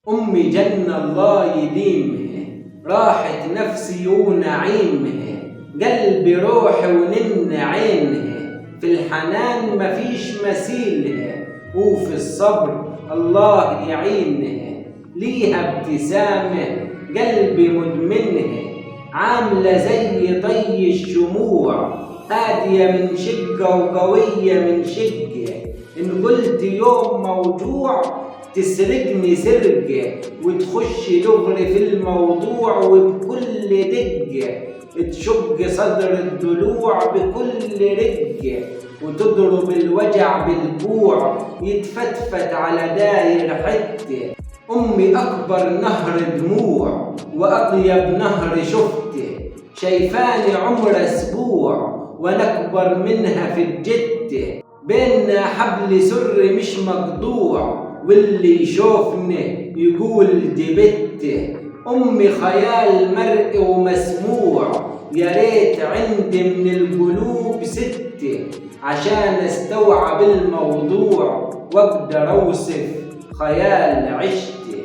أمي جنة الله يديمها، راحت نفسي ونعيمها، قلبي روحي ونن عينها، في الحنان مفيش مثيلها، وفي الصبر الله يعينها، ليها ابتسامة قلبي مدمنها، عاملة زي طي الشموع، هادية من شقة وقوية من شقة، إن قلت يوم موجوع تسرقني سرقة، وتخش دغري في الموضوع وبكل دقة، تشق صدر الضلوع بكل رقة، وتضرب الوجع بالكوع يتفتفت على داير حتة. أمي أكبر نهر دموع وأطيب نهر شفته، شايفاني عمر أسبوع وأنا أكبر منها في الجدة، بينا حبل سر مش مقطوع، واللي يشوفني يقول دي بته. أمي خيال مرئي ومسموع، يا ريت عندي من القلوب ستة عشان استوعب الموضوع واقدر اوصف خيال عشته.